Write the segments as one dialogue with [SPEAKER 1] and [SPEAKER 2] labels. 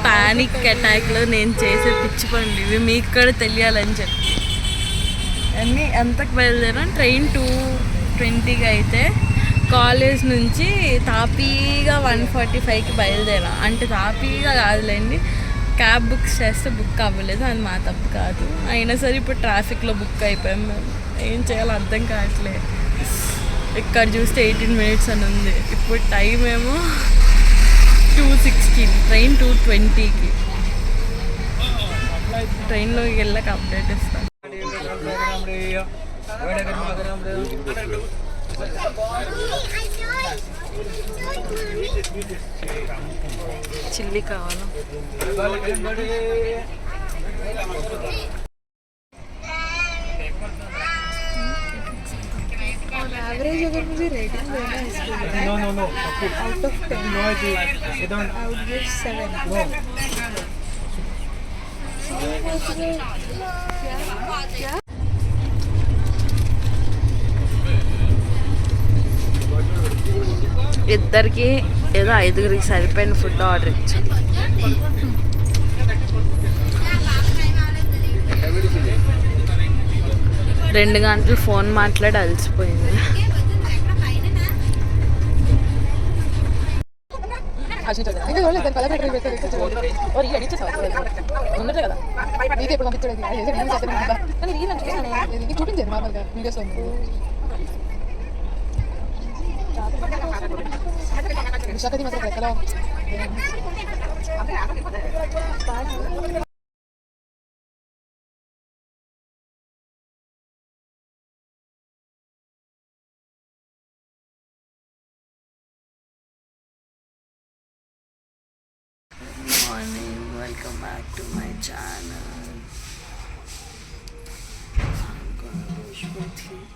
[SPEAKER 1] Panic అటాక్లో నేను చేసే పిచ్చి పనులు ఇవి మీకు కూడా తెలియాలని చెప్పి అన్నీ ఎంతకు బయలుదేరాం. ట్రైన్ 2:20కి అయితే కాలేజ్ నుంచి తాపీగా 1:45కి బయలుదేరాం. అంటే తాపీగా కాదులేండి, క్యాబ్ బుక్ చేస్తే బుక్ అవ్వలేదు, అది మా తప్పు కాదు. అయినా సరే ఇప్పుడు ట్రాఫిక్లో బుక్ అయిపోయాం. మేము ఏం చేయాలో అర్థం కావట్లేదు. ఇక్కడ చూస్తే 18 minutes అని ఉంది. ఇప్పుడు టైం ఏమో 2:16, ట్రైన్ 2:20కి. ట్రైన్లోకి వెళ్ళాక అప్డేట్ ఇస్తాను. చిల్లీ కావాలా?
[SPEAKER 2] Average अगर मुझे रेटिंग देना है इसके लिए,
[SPEAKER 3] no
[SPEAKER 2] out of 10
[SPEAKER 3] no I don't
[SPEAKER 2] I would give 7.
[SPEAKER 3] no
[SPEAKER 2] क्या
[SPEAKER 1] ఇద్దరికి ఏదో 5గురికి సరిపోయిన ఫుడ్ ఆర్డర్ ఇచ్చాం. 2 గంటలు ఫోన్ మాట్లాడి అలసిపోయింది.
[SPEAKER 2] చూపించారు నార్మల్గా వీడియోస్ విశాఖది మాత్రం ఎక్కడ
[SPEAKER 1] Morning, welcome back to my channel. I'm gonna brush my teeth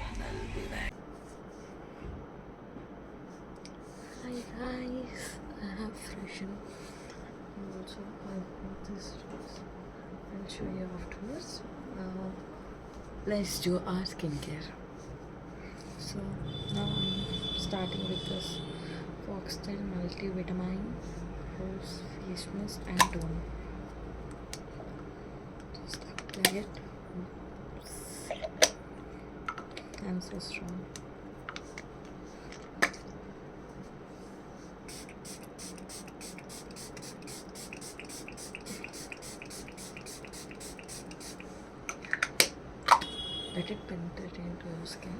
[SPEAKER 1] and I'll be back. Hi guys, I have freshened and also I bought this dress. I'll show you afterwards. Now let's do our skincare. So now I'm starting with this Foxtail multivitamin rose face mist and toner. Just apply it. I'm so strong. Let it penetrate into your skin.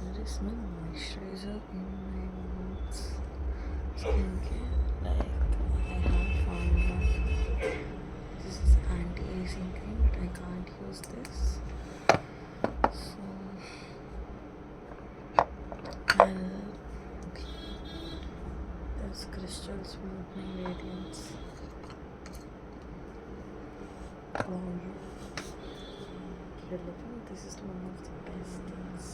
[SPEAKER 1] There is no moisturizer in my mouth skincare. Like I have found one. This is anti-aging cream, but I can't use this. So okay. There's Crystal Smoothing Radiance. Relevant. This is one of the best things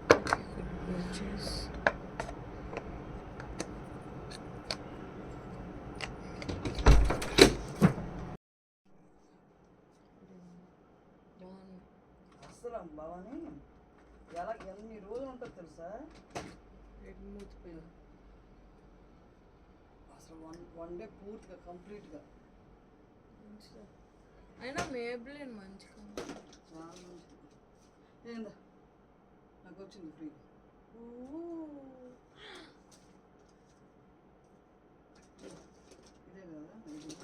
[SPEAKER 1] you could purchase.
[SPEAKER 4] అసలు భవాని ఎలా ఎన్ని రోజులు ఉంటుంది తెలుసా? అసలు one day పూర్తిగా కంప్లీట్గా.
[SPEAKER 1] అయినా మేబ్లిన్ మంచిగా
[SPEAKER 4] చాలా మంచిది. ఏందా నాకు వచ్చింది ఫ్రీ. ఇదే కదా ఇది.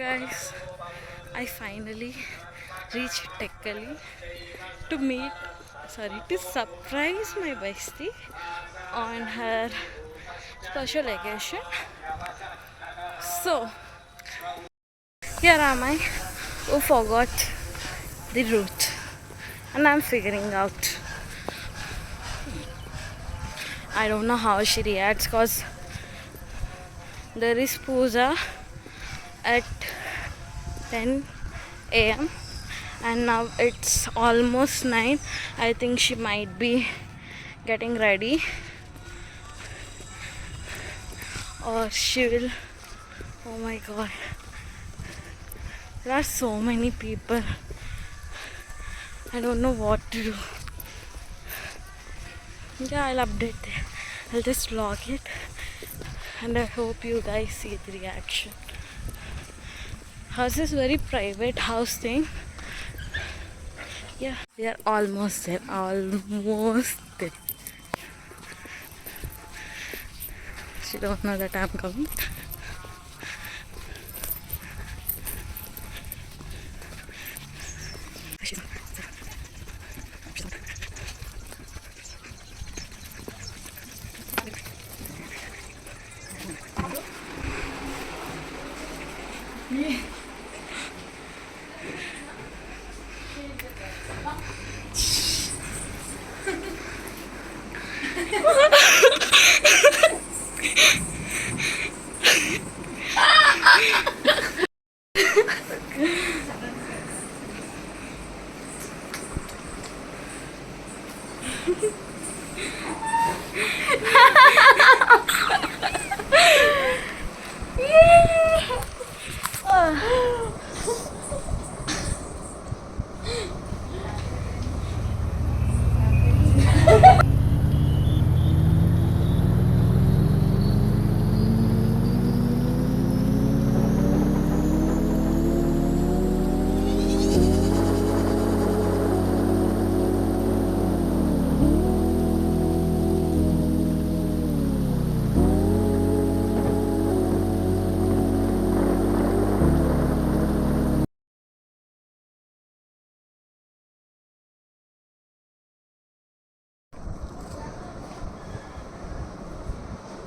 [SPEAKER 1] guys, I finally reached Tekkali to surprise my bestie on her special occasion. So here am I, who forgot the route, and I'm figuring out. I don't know how she reacts because there is puja at 10 a.m. and now it's almost 9. I think she might be getting ready, or she will. Oh my god, there are so many people. I don't know what to do. Yeah, I'll update it. I'll just vlog it, and I hope you guys see the reaction. Hers is very private house thing. Yeah, we are almost there. She don't know that I'm coming.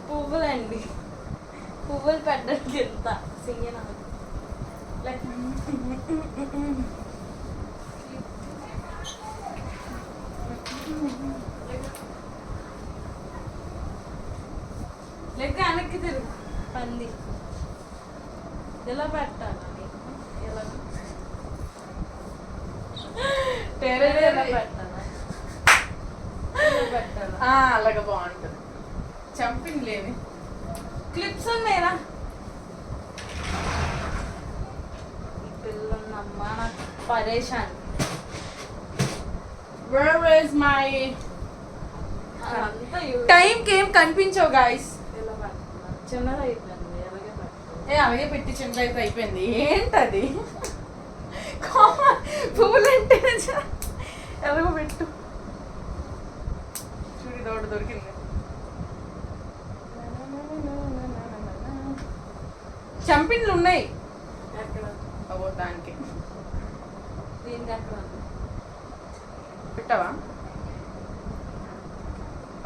[SPEAKER 1] పువ్వులండి, పువ్వులు పెట్టడానికి ఎంత సింగన లెక్క వెనక్కి తిరుగు. పంది ఎలా పెట్టాలి, ఎలా పెట్టాలి
[SPEAKER 2] అలాగే బాగుంటుంది. చంపింగ్ లేవి
[SPEAKER 1] క్లిప్స్ ఉన్నాయిరా. ఈ పిల్లన్నమ్మా నాకు పరేషాన్.
[SPEAKER 2] Where is my
[SPEAKER 1] అదంతా
[SPEAKER 2] టైం కేం కనిపించవు గాయస్.
[SPEAKER 1] ఎలా పెట్టాలి, చిన్నది అయిపోయింది. ఎలాగే పెట్టాలి,
[SPEAKER 2] అలాగే పెట్టి చిన్న అయితే అయిపోయింది. ఏంటది పువ్వులంటే ఎలాగో పెట్టు. చూడు దోడు దొరికింది. చంపిన్లు ఉన్నాయి
[SPEAKER 1] ఎక్కడ
[SPEAKER 2] అవో దానికి.
[SPEAKER 1] దీనికి ఎక్కడ
[SPEAKER 2] పెట్టవా?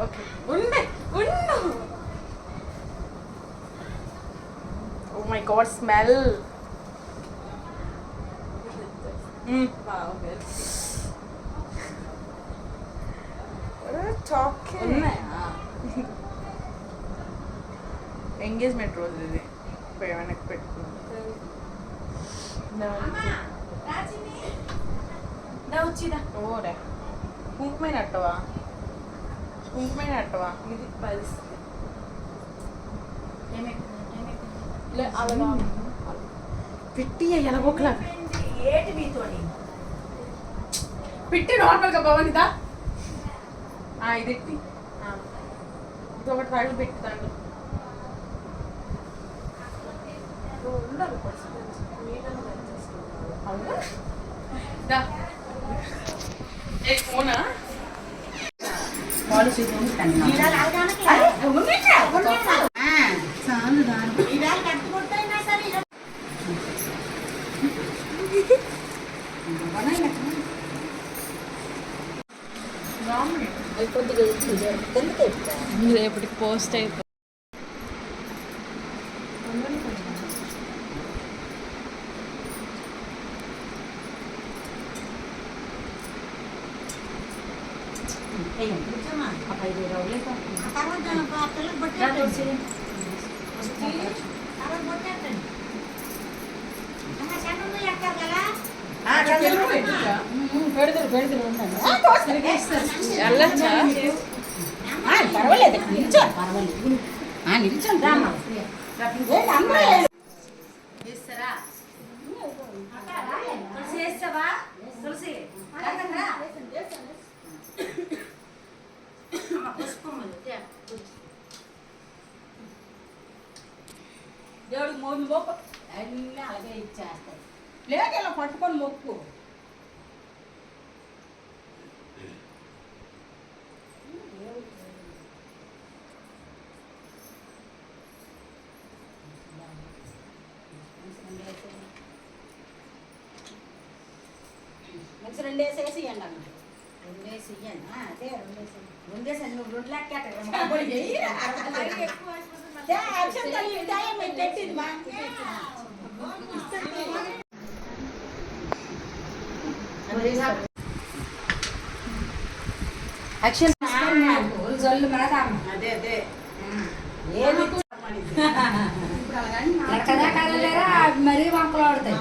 [SPEAKER 2] ఓకే
[SPEAKER 1] ఉండే ఉండు.
[SPEAKER 2] Oh my God smell.
[SPEAKER 1] ఉన్నాయా?
[SPEAKER 2] ఎంగేజ్మెంట్ రోజు ఇది వెనక్కి పెట్టుకున్నాం. ఓరే కుంకుమైన అట్టవా? కుంకుమైన అట్టవా?
[SPEAKER 1] ఇది పరిస్థితి.
[SPEAKER 2] పెట్టి ఎలాగోకలా పెట్టి నార్మల్గా భవనిదా ఇది ఎట్టి ఇది ఒకటి తాగి పెట్టి దాంట్లో ఫోనా వాళ్ళు
[SPEAKER 3] చాలు
[SPEAKER 1] రేపటికి పోస్ట్ అయిపోయి వెళ్ళచ్చా?
[SPEAKER 3] పర్వాలేదు నిల్చోండి పర్వాలేదు నిల్చోండి రామ్మా దేవుడికి మోమి మొక్కు అన్నీ అలాగే ఇచ్చేస్తాయి లేదు ఇలా పట్టుకొని మొక్కు మంచి రెండేసేసి ఇవ్వండి అన్న రెండేసి ఇవ్వండి అదే రెండేసి నువ్వు రెండు లెక్క పెట్టింది మా యాక్షన్ జల్లు మీద అదే అదే కదా కదలేరా మరీ వంకలు ఆడుతాయి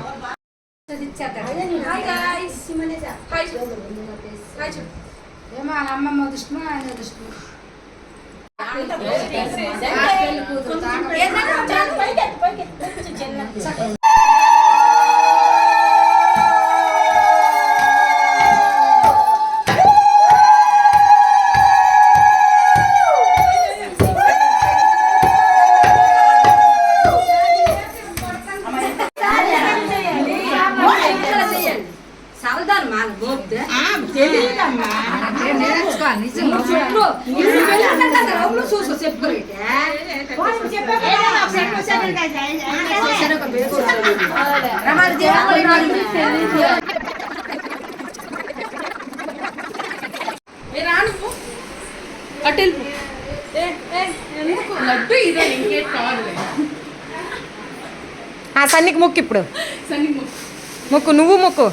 [SPEAKER 3] ఏమో వాళ్ళ అమ్మమ్మ దృష్టిమో ఆయన దృష్టిమో సన్నికి మొక్కు ఇప్పుడు మొక్కు నువ్వు మొక్కు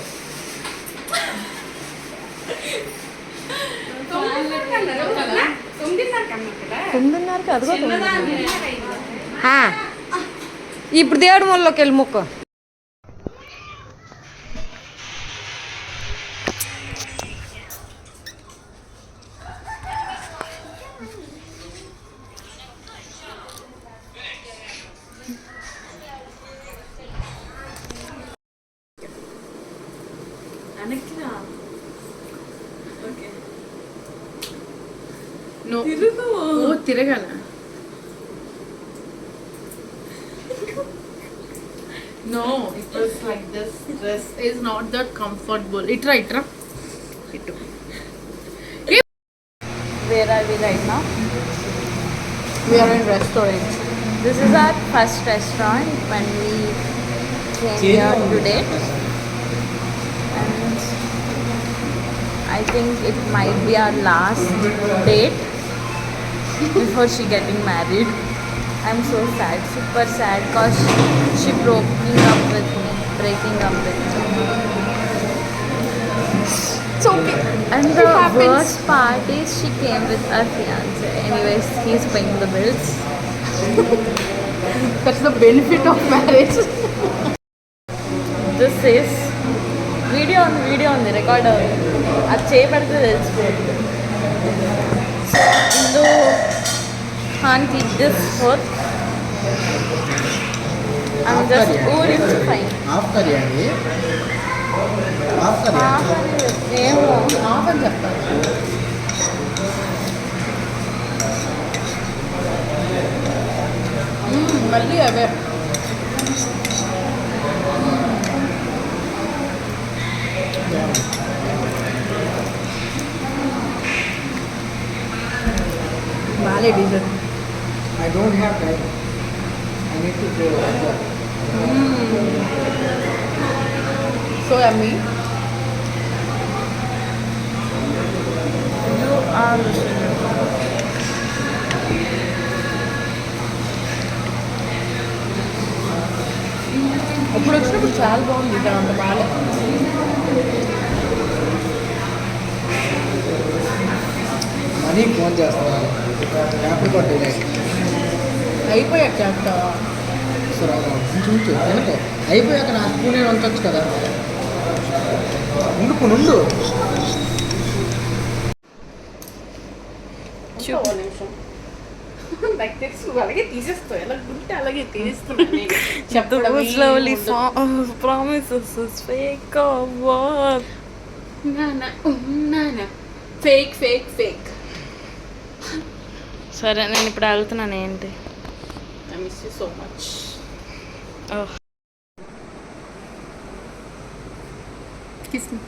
[SPEAKER 3] తొమ్మిదిన్నరకి అదిగో ఇప్పుడు దేవుడి మూలలోకి వెళ్ళి మొక్కు
[SPEAKER 1] తిరగల
[SPEAKER 2] No, it was like this. Dress is not that comfortable. Itra.
[SPEAKER 1] Where are we right now?
[SPEAKER 2] We are in restaurant.
[SPEAKER 1] This is our first restaurant when we came here today, and I think it might be our last date before she getting married. I'm so sad, super sad, cause she breaking up with me. It's okay. And the worst part is she came with her fiance. Anyways, he's paying the bills.
[SPEAKER 2] That's the benefit of marriage.
[SPEAKER 1] This is video on the recorder. అది చేయబడితే తెలిసిపోతుంది. So, can't eat this food. I'm just ఊరించిపోయి ఏమో
[SPEAKER 2] of అని చెప్తాను. మళ్ళీ అవే బాలే డీజర్.
[SPEAKER 5] I don't have time. I need to go.
[SPEAKER 2] So yummy.
[SPEAKER 1] You
[SPEAKER 2] చాలా బాగుంది, ఇది అంత బాగాలేదు.
[SPEAKER 5] మనీ ఫోన్ చేస్తున్నారు యాప్ కొట్టేది
[SPEAKER 2] అయిపోయాక చేస్తావా?
[SPEAKER 5] సరే చూచు వెనక అయిపోయాక నా స్పూన్ వంచవచ్చు కదా. నుండు
[SPEAKER 2] ఒక నిమిషం. నాకు తెలుసు అలాగే తీసేస్తావు, ఎలా గుంటే అలాగే తీసేస్తున్నాను నేను. చెప్పడమే
[SPEAKER 1] slowly
[SPEAKER 2] ఉండదు.
[SPEAKER 1] promises is fake or what?
[SPEAKER 2] నానా ఫేక్ ఫేక్ ఫేక్.
[SPEAKER 1] సరే నేను ఇప్పుడు వెళ్తున్నాను. ఏంటి
[SPEAKER 2] I miss you so much.
[SPEAKER 1] Oh.
[SPEAKER 2] Kiss me.